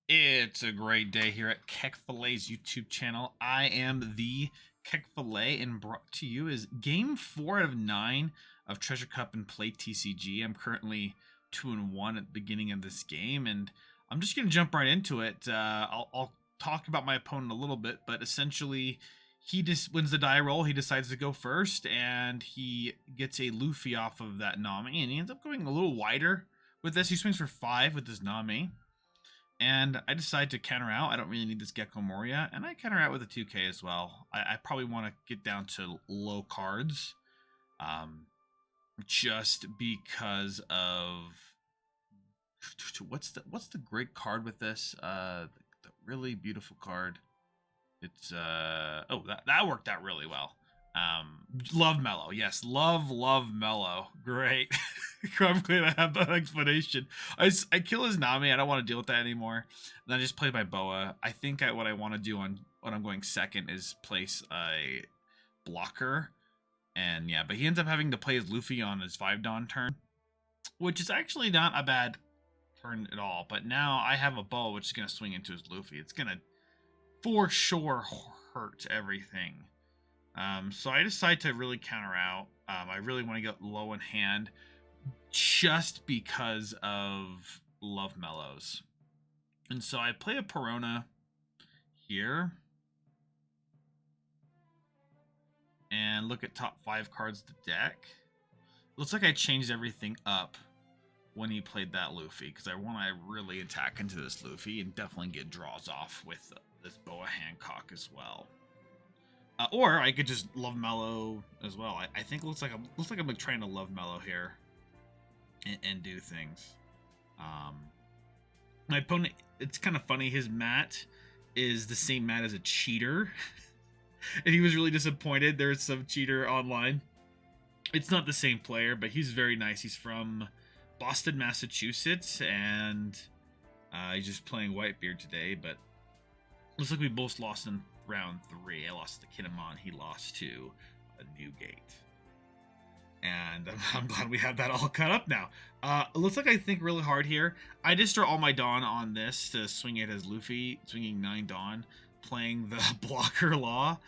It's a great day here at KEKFILA's YouTube channel. I am the KEKFILA, and brought to you is Game 4 out of 9 of Treasure Cup and Play TCG. I'm currently 2-1 at the beginning of this game, and I'm just going to jump right into it. I'll talk about my opponent a little bit, but essentially he just wins the die roll. He decides to go first, and he gets a Luffy off of that Nami, and he ends up going a little wider with this. He swings for 5 with his Nami. And I decide to counter out. I don't really need this Gecko Moria. And I counter out with a 2K as well. I probably want to get down to low cards. Just because of... What's the great card with this? The really beautiful card. It's... Oh, that worked out really well. Love Mellow. Yes, love Mellow. Great. I'm glad I have that explanation. I kill his Nami. I don't want to deal with that anymore. And I just play my Boa. I think what I want to do on when I'm going second is place a blocker. And yeah, but he ends up having to play his Luffy on his 5-Dawn turn, which is actually not a bad turn at all. But now I have a Boa, which is going to swing into his Luffy. It's going to for sure hurt everything. So I decide to really counter out. I really want to get low in hand just because of Love Mellows. And so I play a Perona here. And look at top 5 cards of the deck. Looks like I changed everything up when he played that Luffy, because I want to really attack into this Luffy and definitely get draws off with this Boa Hancock as well. Or I could just Love Mellow as well. I think it looks like I'm trying to Love Mellow here and do things. My opponent, it's kind of funny. His mat is the same mat as a cheater, and he was really disappointed. There's some cheater online. It's not the same player, but he's very nice. He's from Boston, Massachusetts, and he's just playing Whitebeard today. But looks like we both lost in round 3. I lost to Kinemon. He lost to a Newgate. And I'm glad we have that all cut up now. It looks like I think really hard here. I just throw all my Dawn on this to swing it as Luffy, swinging 9 Dawn, playing the blocker law,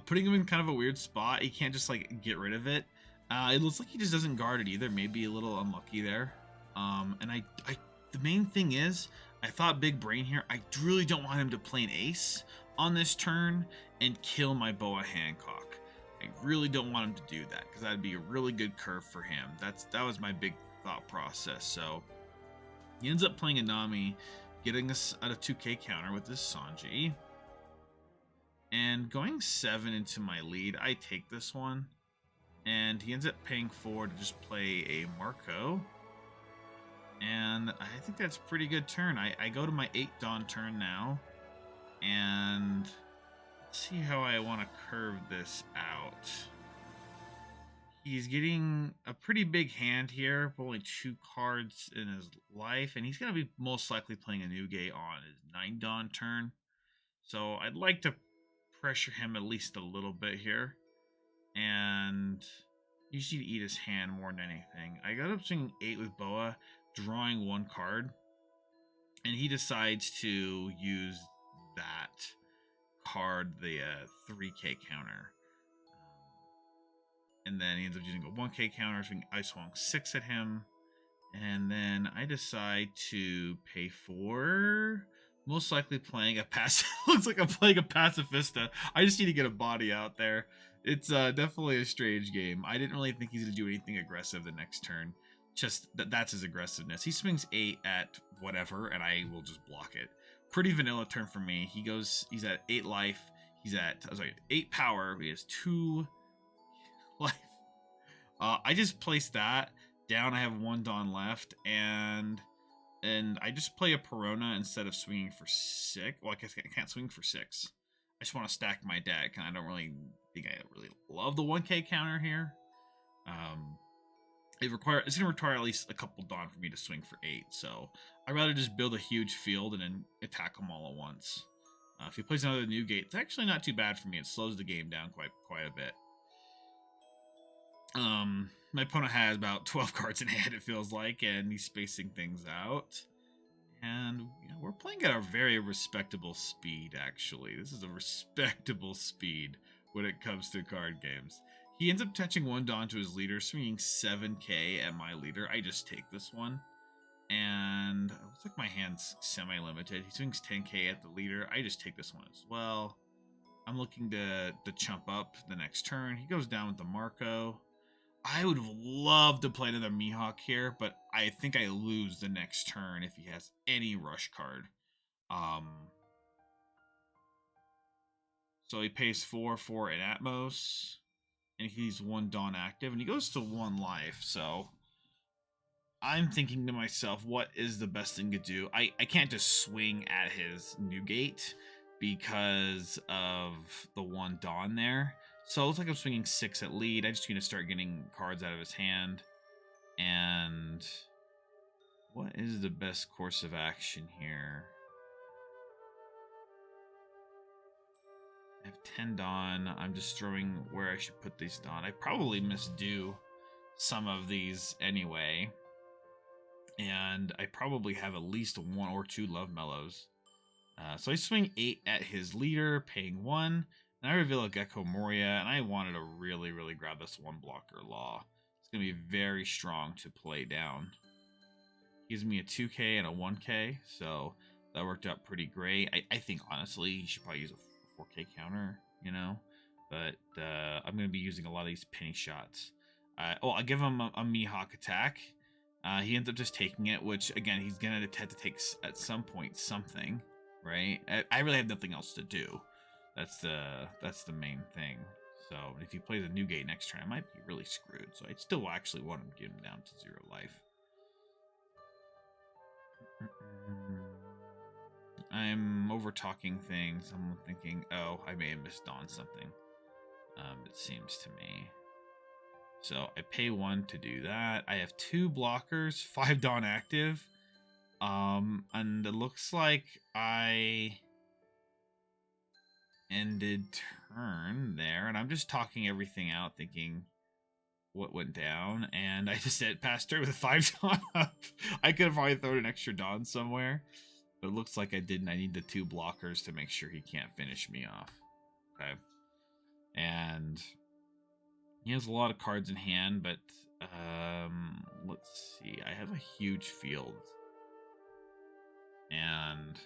putting him in kind of a weird spot. He can't just like get rid of it. It looks like he just doesn't guard it either. Maybe a little unlucky there. And the main thing is, I thought big brain here. I really don't want him to play an ace on this turn and kill my Boa Hancock. I really don't want him to do that, because that'd be a really good curve for him. That was my big thought process. So he ends up playing a Nami, getting us at a 2K counter with this Sanji, and going 7 into my lead. I take this one, and he ends up paying 4 to just play a Marco. And I think that's a pretty good turn. I go to my 8 Dawn turn now. And let's see how I want to curve this out. He's getting a pretty big hand here, but only 2 cards in his life. And he's going to be most likely playing a Newgate on his 9 Dawn turn. So I'd like to pressure him at least a little bit here. And usually eat his hand more than anything. I got up swinging 8 with Boa, drawing 1 card, and he decides to use that card, the 3K counter, and then he ends up using a 1K counter. So I swung 6 at him, and then I decide to pay 4, most likely playing a pass. Looks like I'm playing a pacifista. I just need to get a body out there. It's definitely a strange game. I didn't really think he's gonna do anything aggressive the next turn. Just that's his aggressiveness. He swings 8 at whatever, and I will just block it. Pretty vanilla turn for me. He's at 8 life. He's at 8 power. He has 2 life. I just placed that down. I have 1 Dawn left, and I just play a Perona instead of swinging for 6. Well, I guess I can't swing for 6. I just want to stack my deck, and I don't really think I really love the 1K counter here. It's going to require at least a couple Dawn for me to swing for 8, so I'd rather just build a huge field and then attack them all at once. If he plays another Newgate, it's actually not too bad for me. It slows the game down quite a bit. My opponent has about 12 cards in hand, it feels like, and he's spacing things out. And we're playing at a very respectable speed, actually. This is a respectable speed when it comes to card games. He ends up touching 1 Dawn to his leader, swinging 7k at my leader. I just take this one. And it looks like my hand's semi-limited. He swings 10k at the leader. I just take this one as well. I'm looking to chump up the next turn. He goes down with the Marco. I would have loved to play another Mihawk here, but I think I lose the next turn if he has any rush card. So he pays 4 in Atmos, and he's 1 Dawn active, and he goes to 1 life, so I'm thinking to myself, what is the best thing to do? I can't just swing at his Newgate because of the 1 Dawn there. So it looks like I'm swinging 6 at lead. I just need to start getting cards out of his hand. And what is the best course of action here? I have 10 Dawn. I'm just throwing where I should put these Dawn. I probably misdo some of these anyway. And I probably have at least 1 or 2 Love Mellows. So I swing 8 at his leader, paying 1. And I reveal a Gecko Moria, and I wanted to really, really grab this 1 blocker Law. It's going to be very strong to play down. Gives me a 2k and a 1k, so that worked out pretty great. I think, honestly, you should probably use a 4k counter, But I'm going to be using a lot of these penny shots. I give him a Mihawk attack. He ends up just taking it, which, again, he's going to have to take, at some point, something, right? I really have nothing else to do. That's the main thing. So if he plays a Newgate next turn, I might be really screwed. So I still actually want him to get him down to 0 life. I'm over talking things. I'm thinking, oh, I may have missed on something. It seems to me. So I pay 1 to do that. I have 2 blockers, 5 Dawn active. And it looks like I ended turn there, and I'm just talking everything out, thinking what went down, and I just said past turn with a 5 Dawn up. I could have probably thrown an extra Dawn somewhere, but it looks like I didn't. I need the 2 blockers to make sure he can't finish me off. Okay. And he has a lot of cards in hand, but let's see. I have a huge field. And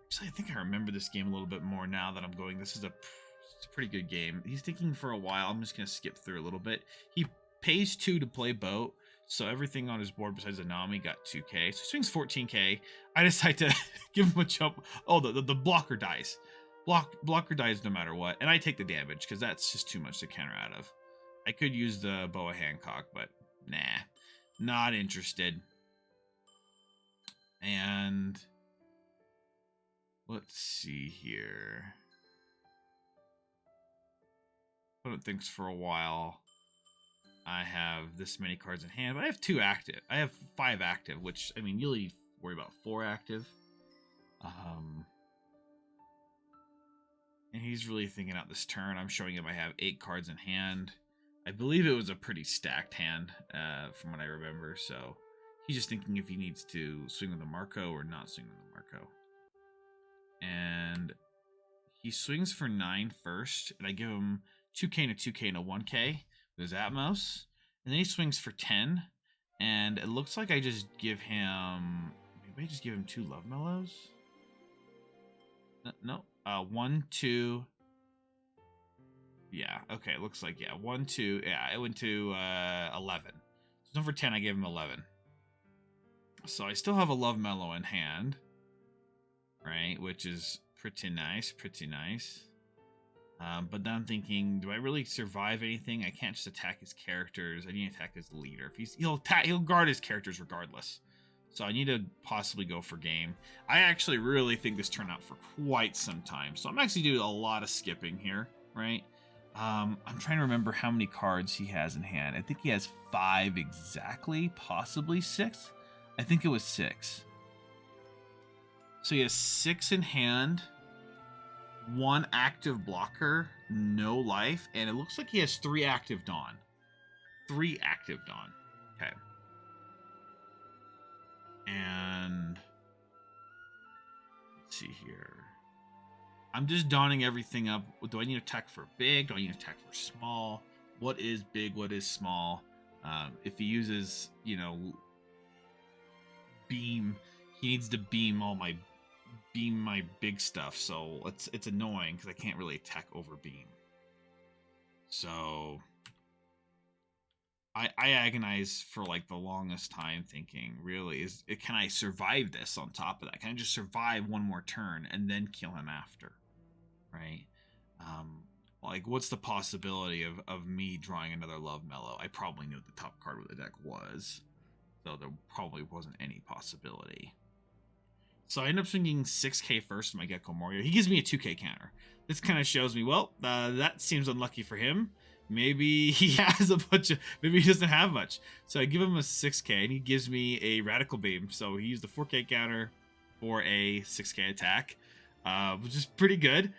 actually, I think I remember this game a little bit more now that I'm going. This is it's a pretty good game. He's thinking for a while. I'm just going to skip through a little bit. He pays 2 to play boat, so everything on his board besides Anami got 2k. So he swings 14k. I decide to give him a jump. Oh, the blocker dies. Blocker dies no matter what, and I take the damage because that's just too much to counter out of. I could use the Boa Hancock, but nah, not interested. And let's see here. Opponent thinks for a while. I have this many cards in hand, but I have 2 active. I have 5 active, which, I mean, you only worry about 4 active. And he's really thinking out this turn. I'm showing him I have 8 cards in hand. I believe it was a pretty stacked hand, from what I remember, so he's just thinking if he needs to swing with the Marco or not swing with the Marco. And he swings for 9 first, and I give him 2k and a 2k and a 1k with his Atmos. And then he swings for 10, and it looks like I just give him... Maybe I just give him 2 Love Mellows? No. 1, 2... Yeah, okay, looks like, 1, 2... Yeah, it went to 11. So for 10, I gave him 11. So I still have a Love Mellow in hand, right? Which is pretty nice, but then I'm thinking, do I really survive anything? I can't just attack his characters. I need to attack his leader. If he'll guard his characters regardless. So I need to possibly go for game. I actually really think this turned out for quite some time. So I'm actually doing a lot of skipping here, right? I'm trying to remember how many cards he has in hand. I think he has 5 exactly, possibly 6. I think it was 6. So he has 6 in hand, 1 active blocker, no life, and it looks like he has 3 active Dawn. 3 active Dawn. Okay. And see here. I'm just donning everything up. Do I need to attack for big? Do I need to attack for small? What is big? What is small? If he uses, you know, beam, he needs to beam my big stuff. So it's annoying because I can't really attack over beam. So I agonize for like the longest time, thinking, really, can I survive this? On top of that, can I just survive one more turn and then kill him after? Right? Like, what's the possibility of me drawing another Love Mellow? I probably knew what the top card of the deck was, so there probably wasn't any possibility. So I end up swinging 6k first to my Gecko Morio. He gives me a 2k counter. This kind of shows me, well, that seems unlucky for him. Maybe he has a bunch of, maybe he doesn't have much. So I give him a 6k, and he gives me a Radical Beam. So he used a 4k counter for a 6k attack, which is pretty good.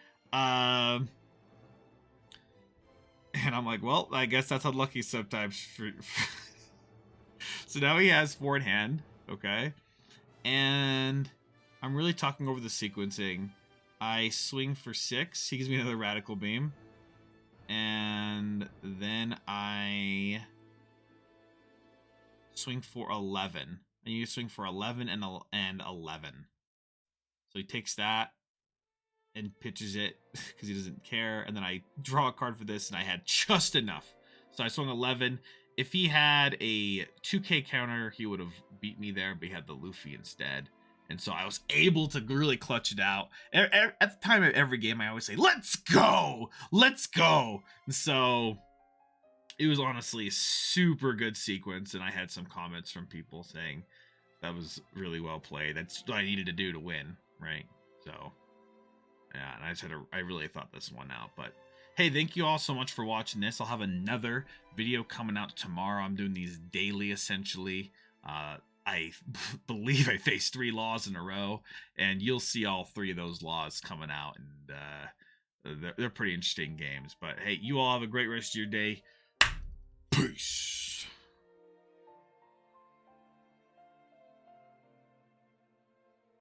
And I'm like, well, I guess that's unlucky sometimes. So now he has 4 in hand, okay? And I'm really talking over the sequencing. I swing for 6. He gives me another Radical Beam. And then I swing for 11. And you swing for 11 and 11. So he takes that and pitches it because he doesn't care. And then I draw a card for this, and I had just enough. So I swung 11. If he had a 2k counter, he would have beat me there, but he had the Luffy instead. And so I was able to really clutch it out. At the time of every game, I always say, let's go! Let's go! And so it was honestly a super good sequence, and I had some comments from people saying that was really well played. That's what I needed to do to win, right? So, yeah, and I really thought this one out. But hey, thank you all so much for watching this. I'll have another video coming out tomorrow. I'm doing these daily, essentially. I believe I faced 3 laws in a row, and you'll see all 3 of those laws coming out, and they're pretty interesting games. But hey, you all have a great rest of your day. Peace.